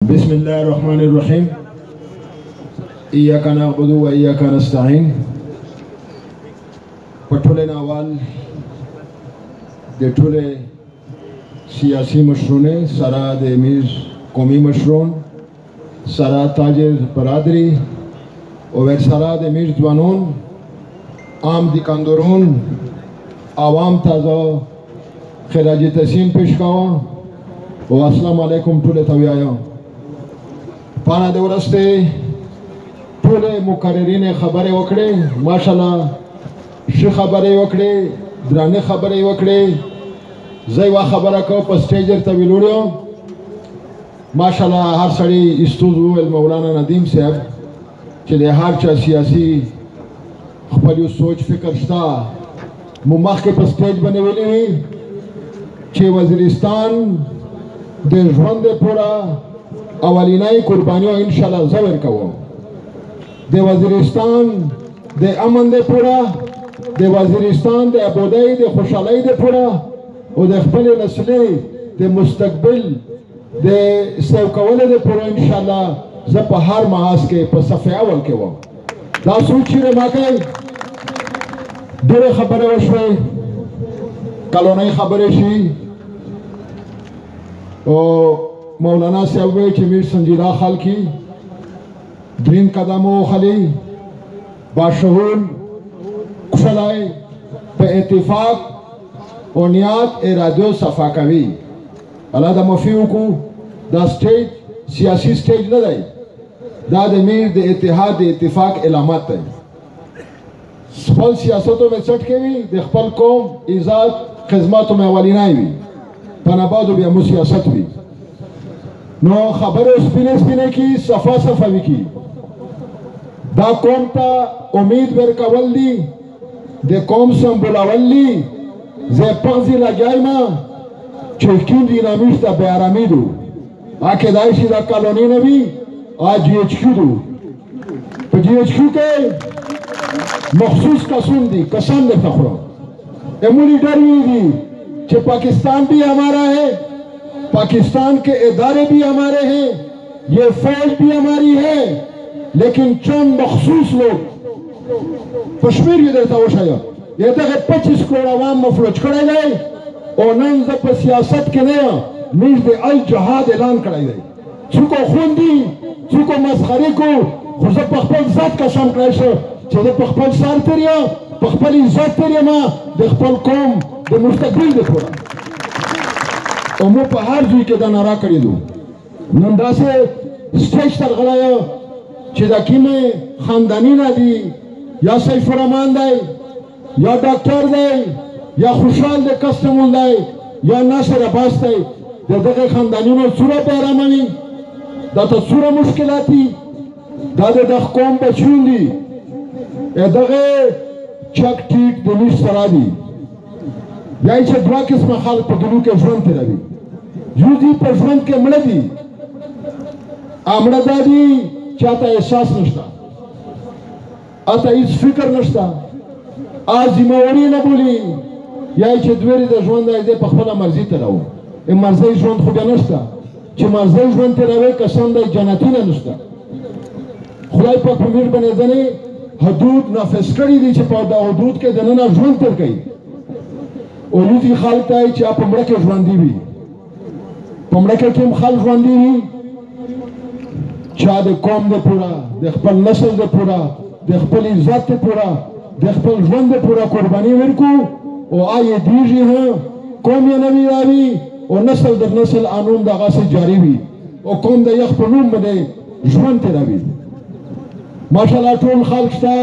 بسم الله الرحمن الرحیم. ایاک نعبد و ایاک نستعین. پټوله ناوال د ټوله سیاسی مشرونه سره د میز قومي مشرون سره تاجر برادری او سره د میز ځوانون عام دکاندارون عوام تازه خراج تحسین پیش کوم و السلام علیکم ټول ته وایم. پانا د ورسته ټول مقررین خبره وکړي، ماشاءالله ښه خبره وکړي، درانه خبره وکړي. زه یو خبره کوم په سټیج ته ویلوړم، ماشاءالله هر سړی استاد ویل مولانا ندیم صاحب چې د هر چا سیاسي خپل سوچ فکر شته. مو مخکې په سټیج باندې ویلي چې وزیرستان د ژوند پورا اولینای قربانیو ان شاء الله زور کوم. د وزیرستان د امن د پورا، د وزیرستان د ابادۍ د خوشحالۍ د پورا او د خپل نسلې د مستقبل د سوکولو د پورا ان شاء الله زه په هر محاذ کې په صف اول کې وم. دا سوچ یې ما کوي. ډېرې خبرې وشوې، کلونۍ خبرې شي او مولانا صاحب وی چې میر سنجیده خلکی درین قدم وخلی باشعور کشلای په اتفاق او نیات ارادو صفا کوي. الله دا مفیو کو دا سټیج سیاسی سټیج نه دی، دا د میر د اتحاد د اتفاق علامت دی. خپل سیاستو میں چټ کوي، د خپل قوم عزت خدماتو میں اولینای وي، پنابادو بیا مو سیاست وي. نو خبرو سپینه سپینه کی صفا صفا وی کی. دا قوم ته امید ورکول دي، د قوم سمبولول دي. زه پغزی لګای ما چې کیون دی نامیشته به آرامی دو آکه دایشی دا کالونی نوی آج جی ایچ کیو دو. په جی ایچ کیو کې مخصوص قسم دی، قسم دے فخرو امولی ڈروی دی کہ پاکستان بھی ہمارا ہے، پاکستان کے ادارے بھی ہمارے ہیں، یہ فوج بھی ہماری ہے، لیکن چند مخصوص لوگ پشمیر یہ دیتا ہو شاید یہ تک 25 کروڑ عوام مفلوج کھڑے گئے اور ننزا پر سیاست کے نیا میز دے الجہاد اعلان کھڑے گئے. چکو خون دی چکو مسخری کو خوزا پخپل ذات کا شام کرائی شو چې د خپل سر تریا په خپل عزت تریا ما د خپل قوم د مستقبل د پورا او مو په هر ځای کې دا نارا کړی دو. نن داسې سټیج تر غلایا چې دا کیمه خاندانی نه دی، یا سیف الرحمن دی، یا ډاکټر دی، یا خوشحال دی کسټمول دی، یا ناصر عباس دی. دغه خاندانونو څوره په آراموي، دا ته څوره مشکلات دي، دا د قوم بچون دي. دغه چک ټیټ د لیست سره دي، یا چې دوه قسمه خلک په دنیا کې ژوند تیروي. یو دي په ژوند کې مړه دي، مړه دا دي چې اته احساس نشته، اته هیڅ فکر نشته، ذمہواری نه بولي، یا چې دوی د ژوند دی په خپله مرضي تیروي. مرضی ژوند خو بیا نشته چې مرضی ژوند تیروي قسم دی جنتي نه نشته. خدای پاک په مهربانۍ حدود نافذ کړي دي چې په دا حدود کې دننه ژوند تیر کوي. او لوی خلک ته چې په مړه کې ژوندي وي، په مړه کې کوم خلک ژوندي وي چا د قوم د پورا، د خپل نسل د پورا، د خپل عزت د پورا، د خپل ژوند د پورا قرباني ورکو او آی دیږي هه قوم یې نوی راوي او نسل در نسل انوم دغه سي جاری وي او قوم د یخ په نوم باندې ژوند تیروي. ماشاءالله ټول خلق شته،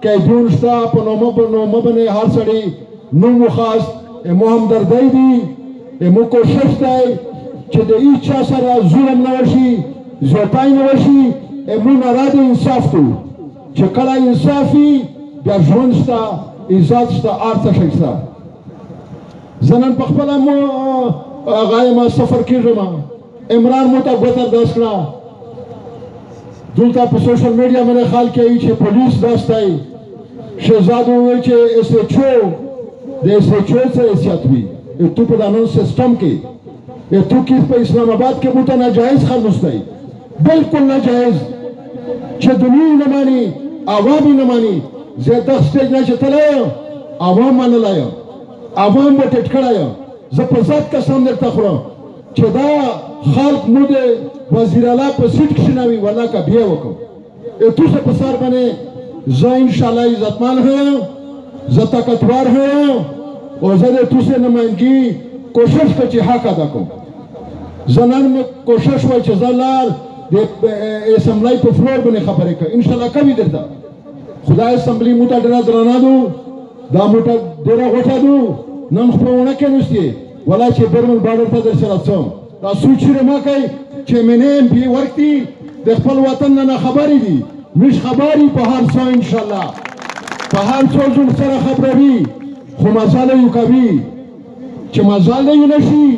قیدون شته، په نومه باندې هر سړی نوم خاص مو همدردی دي، مو کوشش دی چې د هیڅ چا سره ظلم نه وشي، زیاتی نه وشي. مو ناراد انصاف تو چې کله انصافي بیا ژوند شته، عزت شته، هر څه شی شته. زه نن په خپله غایم سفر کېږم، عمران مو ته ګوته ارداز کړه. دلته په سوشل میډیا باندې خلک کوي چې پولیس داستی شهزاد وویل چې ایس ایچ او د ایس ایچ او سره حیثیت وي. تو په دانون سیستم کې تو کې په اسلام آباد کې مو ته ناجایز خلوص دی، بالکل ناجائز چې دنیا نه مانی عوام نه مانی زه د سټیج نه چتلای عوام منلای عوام به ټټ کړای زه په ذات قسم درته خورم چې دا خلق مو د وزیر اعلی په سیټ کې شناوي ولا کا بیا وکړو تو سے پسار بنے زه انشاءاللہ عزتمند ہوں زه طاقتور ہوں اور زه تو سے نمائندگی کوشش کچی حق ادا کو زنان میں کوشش ہوئی چې زلال د اسمبلی په فلور باندې خبرې کوي انشاءالله کوي درته خدای اسمبلی مو ته ډېره درانه دو دا مو ته ډېره غوټه دو نن خو ونه کې نشته ولا چې برمن بارډر ته در سره څوم دا سوچ ما کوي چې منه پی ورتي د خپل وطن نه خبرې دي مش خبري په هر څو انشاءالله په هر څو جون سره خبري خو مساله یو کوي چې مساله یو نشي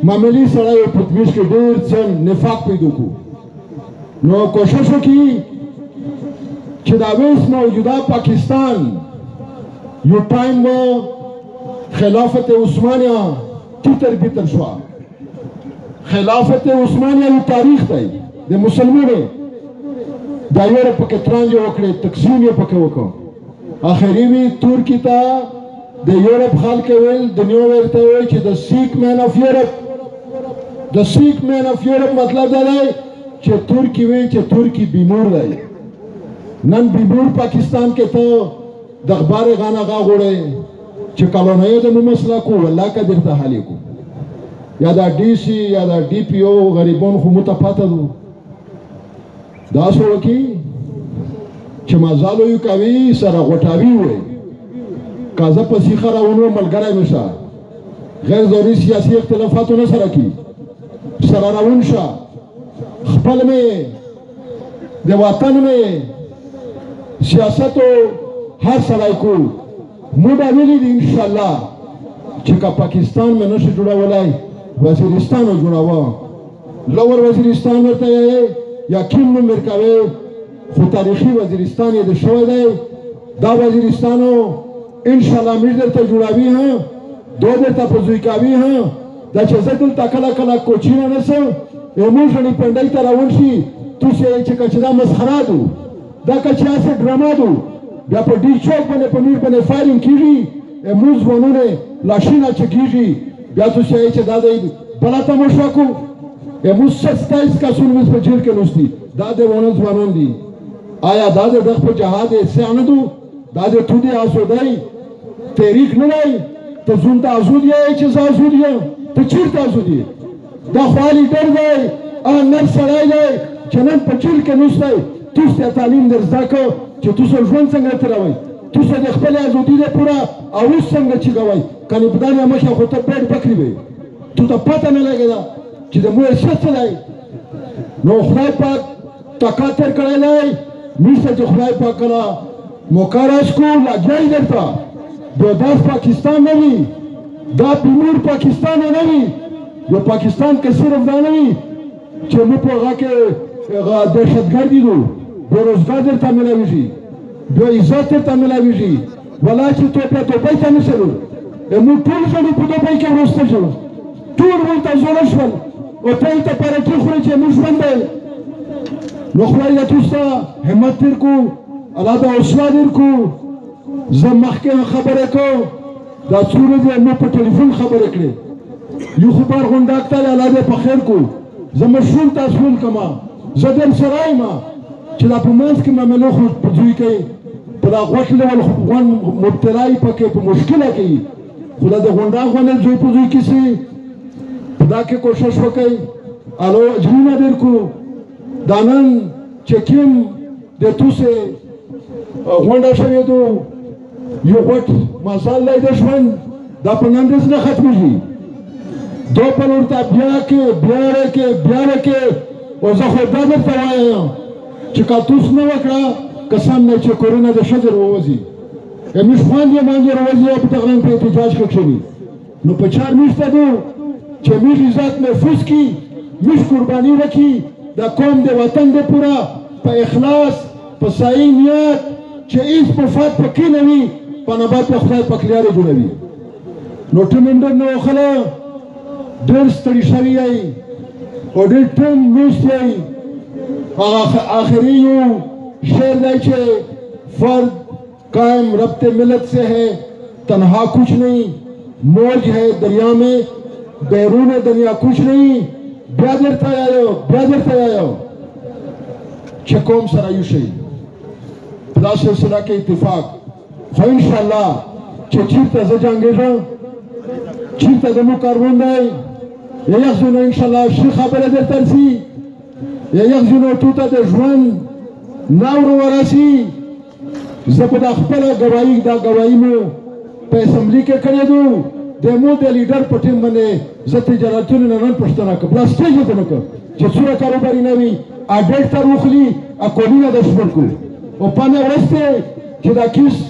معمولی سره په پټويش کې ډېر څه نفاق پیدا کو نو کوشش وکړي چې دا ویس موجوده پاکستان یو ټایم و خلافت عثمانیه تیتر بیتر شو خلافت عثمانیه یو تاریخ دی د مسلمانانو دا یوروپ کې ترانجه وکړي تقسیم یې پکې وکړ اخري وی ترکی ته د یوروپ خلک ویل دنیا ورته وایي چې د سیک مین اف یوروپ د سیک مین اف یوروپ مطلب دا دی چې ترکی وی چې ترکی بیمور دی نن بیمور پاکستان کې ته د اخبار غانا غا غوړي چې کالونیو د مسله کو والله کا درته حالي کو یا دا ډي سي یا دا ډي پي او غریبون خو متفاته دو دا سره کی چې مازالو یو کوي سره غټاوي وي کازه په سیخه راونو ملګری مشه غیر ضروري سیاسي اختلافاتونه سره کی سره راون شه خپل مې د وطن مې سیاست هر سړی کو مو دا ویلي دي انشاءالله چې که پاکستان مې نشي جوړولای وزیرستان او جوړاوه لور وزیرستان ورته یا کیم نوم ورکوي خو تاریخي وزیرستان یې د شوی دی دا وزیرستانو انشاءالله موږ درته جوړوي ها دو درته په زوی کوي ها دا چې زه دلته کله کله کوچینه نسم موږ غني پنډۍ ته راون شي تو چې که دا مسخره دو دا که چې هسې ډرامه دو بیا په ډي چوک باندې په میر باندې فایرینګ کېږي موږ ځوانونه لاشینه چکېږي بیا تو چې دا دی بله تماشا کو موږ 27 کسونه موږ په جیل کې نوستي دا د ځوانان دي آیا دا د دغه په جهاد حصه نه دو دا د تو دې آزادۍ تحریک نه دی ته ځون ته آزاد یې چې زه آزاد یم ته چېرته آزاد یې دا خو لیډر دی نر سړی دی چې نن په جیل کې نوستی توس ته تعلیم در زده کړ چې توس ژوند څنګه تېروئ توس د خپلې ازادي دپاره اوس څنګه چیږوئ کنې په دغه مخې خو ته پیټ بکري وې تو ته پته نه لګېده چې د مو حیثیت څه دی نو خدای پاک طاقت درکړی دی موږ ته چې خدای پاک کله موقع راسکو لګیا یې درته دوداس پاکستان نه وي دا بیمور پاکستان نه وي یو پاکستان کې صرف دا نه وي چې موږ په هغه کې دهشتګردي دو بېروزګار درته میلاویږي بیا عزت درته میلاویږي ولا چې دوبۍ ته نه شلو موږ ټول ژوند په دوبۍ کې وروسته شو ټول ورته زوړه شول او ته یې ته پارټي خوري چې موږ ژوند دی نو خدای له تاسو همت درکو الله دا حوصله درکو زه مخکې خبرې کوم دا څو ورځې مو په ټلیفون خبرې کړې یو خبر غونډاک ته الله دې په خیر کو زه مشروم تاسو کما زه در سره یم چې دا په منځ کې معاملو خو په دوی کوي په دا غوښ ډول غون مبتلا یې پکې په مشکله کوي خو دا د غونډا غونډې دوی په دوی کې سي په دا کې کوشش وکړئ الو اجرونه درکو دا نن چې کوم د توسې غونډه شوې دو یو غټ مزال دی د ژوند دا په نن ورځ نه ختمېږي دو په لور ته بیا کې او زه خو دا درته وایم چې که توس نه وکړه قسم نه چې کورونه د ښځې راووځي موږ خویندې باندې راوځي او په تغرن په احتجاج کې کښېني نو په چار موږ ته دو چې موږ عزت محفوظ کړي موږ قرباني وکړي د قوم د وطن دپاره په اخلاص په صحیح نیت چې هېڅ مفاد پکې نه وي په نبات به خدای پاک لارې جوړوي نو ټیم انډر نه وخله ډېر ستړي شوي یئ او ډېر ټیم نوست یئ आखिरी यूं शेर दैचे फर्द कायम रब्ते मिलत से है, तन्हा कुछ नहीं, मौज है दरिया में, बैरून दुनिया कुछ नहीं, ब्यादर तयायो चकोम सरायुशे पदा सिलसिला के इत्तिफाक खो इंशाल्लाह चीरता जजांगेजा चीरता दमु कारबन दाई यखजुनो इंशाल्लाह शिखा बलदर तरसी यखजुनो टूटा दे जुआन नावरो वरासी जबदा खपला गवाही दा गवाही में पे असेंबली के करे दो डेमो दे लीडर पटिम बने जति जरातुन नन पछतना कबला स्टेज पे नको चुरा कारोबारी नवी आ डेट ता रुखली आ कोलिना दशमन को ओ पाने वस्ते जदा किस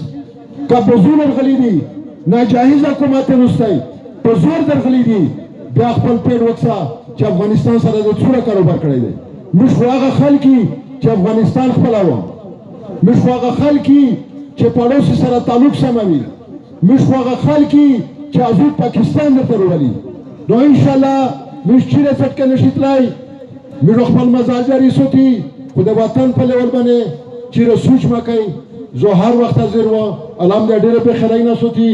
का बजूल गलीदी नाजाहिज हुकूमत नुस्ताई बजूर दर गलीदी बया खपल पेड़ वक्सा जब अफगानिस्तान सरे दो चुरा कारोबार करे दे मुशवागा खल की जब अफगानिस्तान खपलावा मुशवागा खल की जे पड़ोसी सरा ताल्लुक समावी मुशवागा खल की जे आजूद पाकिस्तान दर तरवाली नो इंशाल्लाह मुश्किल फटके नशितलाई मिरोखपल मजाजरी सोती खुद वतन पे लेवल बने चिर सूच मकई जो हर वक्त हाजिर हुआ अलम दे डेरे पे खराइना सोती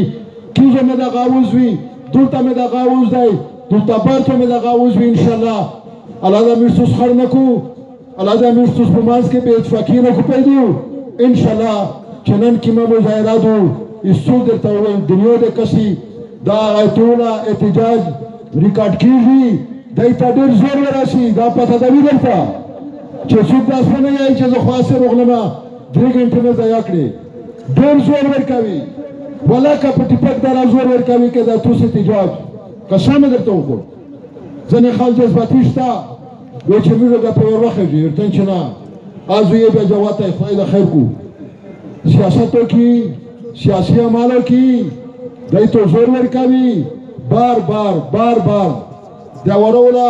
की जो में दा गाउज भी दुलता में दा गाउज दाई दुलता बार तो में दा गाउज भी इंशाल्लाह अलादा मिर्सुस खरनकू अलादा मिर्सुस बुमाज के बेच फकीर को पैदू इंशाल्लाह चनन की मुजाहिरा दो इस सूद तवे दुनिया दे कसी दा आयतुला एहतजाज रिकॉर्ड की हुई दैता डेर जोर वरासी दा पता दवी दलता चे सूद दास नहीं आई चे जो खासे रोगलमा 3 घंटे में दया करे डेर जोर वरकावी वला का पटिपक दारा जोर वरकावी के दा तुसे एहतजाज कसम दरतो को जने खाल जज्बातिस्ता वे चे मिरो दा पे वरखजी irtenchina आज ये बे जवाता है फायदा खैर को सियासतों की सियासी अमालों की दैतो जोर वरकावी बार बार दावरोला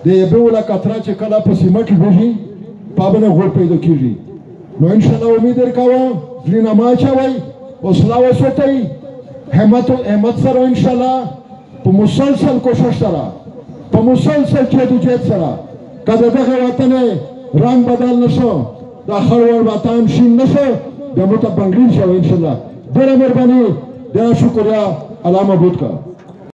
दे बेवला कतरा चे कला पसीमट होगी पाबने गोल पैदा कीजी नो इंशाल्लाह उम्मीद रखावा लीना माचा वही हौसला सोतई हिम्मत सरो इंशाल्लाह तो मुसलसल कोशिश सरा तो मुसलसल जदोजहद सरा कद दगे वतन रंग बदल नशो दाखल वर वतन शीन नशो दमुता बंगलीन शो इंशाल्लाह देरा मेहरबानी देरा शुक्रिया अल्लाह मबूद का